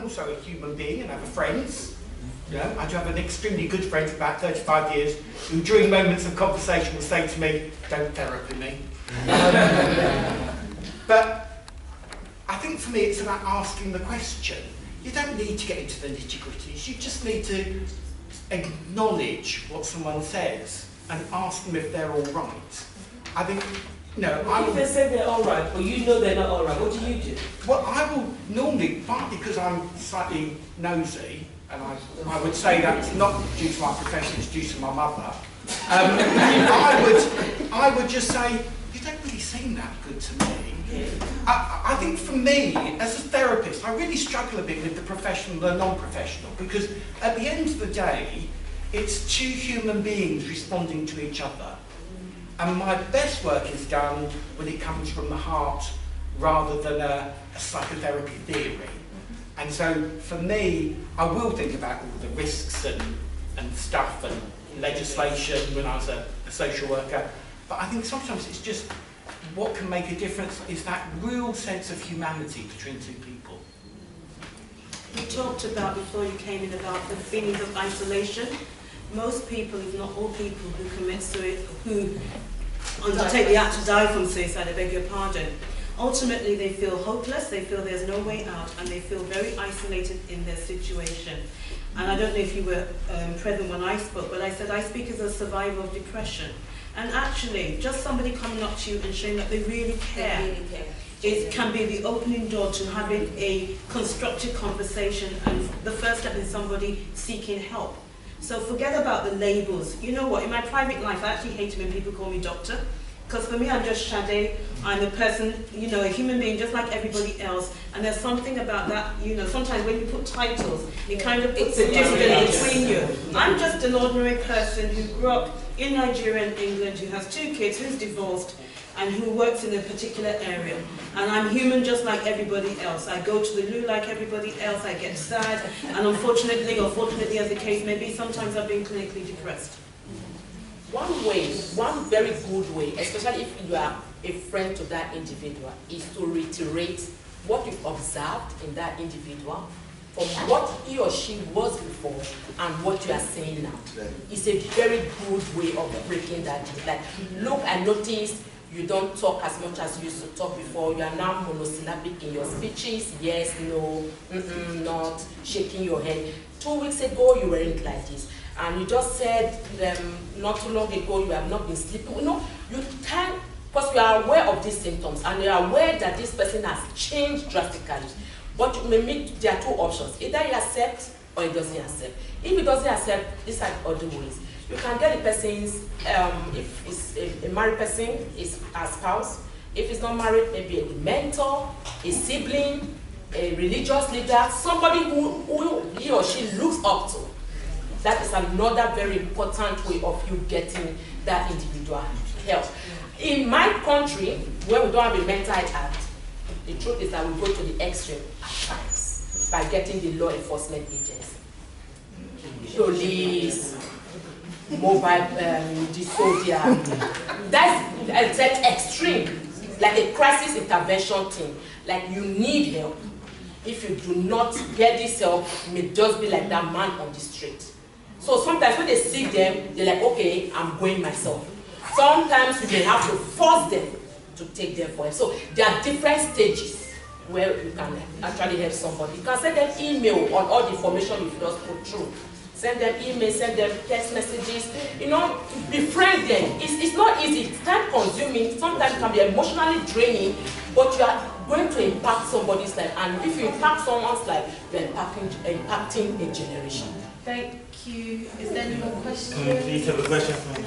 also a human being and have friends. Yeah, I do have an extremely good friend for about 35 years who during moments of conversation will say to me, don't therapy me. But I think for me it's about asking the question. You don't need to get into the nitty-gritties, you just need to acknowledge what someone says and ask them if they're all right. I think, If they say they're all right, but you know they're not all right, what do you do? Well, I will normally, partly because I'm slightly nosy, and I would say that's not due to my profession, it's due to my mother. I would just say, you don't really seem that good to me. I think for me, as a therapist, I really struggle a bit with the professional and the non-professional, because at the end of the day, it's two human beings responding to each other. And my best work is done when it comes from the heart rather than a psychotherapy theory. And so for me, I will think about all the risks and stuff and legislation when I was a social worker. But I think sometimes it's just what can make a difference is that real sense of humanity between two people. You talked about before you came in about the feelings of isolation. Most people, if not all people who commit suicide, who undertake the act to die from suicide, I beg your pardon, ultimately they feel hopeless, they feel there's no way out, and they feel very isolated in their situation. And I don't know if you were present when I spoke, but I said I speak as a survivor of depression. And actually, just somebody coming up to you and showing that they really care, it can be the opening door to having a constructive conversation, and the first step is somebody seeking help. So forget about the labels. You know what, in my private life, I actually hate it when people call me doctor. Because for me, I'm just Sade. I'm a person, a human being just like everybody else. And there's something about that, sometimes when you put titles, it kind of puts a distance between you. I'm just an ordinary person who grew up in Nigeria and England, who has 2 kids, who's divorced, and who works in a particular area. And I'm human just like everybody else. I go to the loo like everybody else, I get sad, and unfortunately, or fortunately as the case may be, sometimes I've been clinically depressed. One very good way, especially if you are a friend to that individual, is to reiterate what you've observed in that individual, from what he or she was before and what you are saying now. It's a very good way of breaking that. Like, look, I noticed you don't talk as much as you used to talk before. You are now monosyllabic in your speeches. Yes, no, not, shaking your head. 2 weeks ago, you weren't like this. And you just said not too long ago you have not been sleeping. You can, because you are aware of these symptoms and you are aware that this person has changed drastically. But you may meet, there are 2 options. Either he accepts or he doesn't accept. If he doesn't accept, these are other ways. You can get the person's, if it's a married person, is a spouse. If it's not married, maybe a mentor, a sibling, a religious leader, somebody who he or she looks up to. That is another very important way of you getting that individual help. In my country, where we don't have a mental health act, the truth is that we go to the extreme at times by getting the law enforcement agents, police, mobile, the soldier. That's that extreme, like a crisis intervention team. Like you need help. If you do not get this help, you may just be like that man on the street. So sometimes when they see them, they're like, okay, I'm going myself. Sometimes you may have to force them to take them for help. So there are different stages where you can actually help somebody. You can send them email on all the information you've just put through. Send them email, send them text messages, befriend them. It's not easy, it's time consuming, sometimes it can be emotionally draining, but you are going to impact somebody's life. And if you impact someone's life, you're impacting a generation. Thank you. Is there any more questions? Please have a question from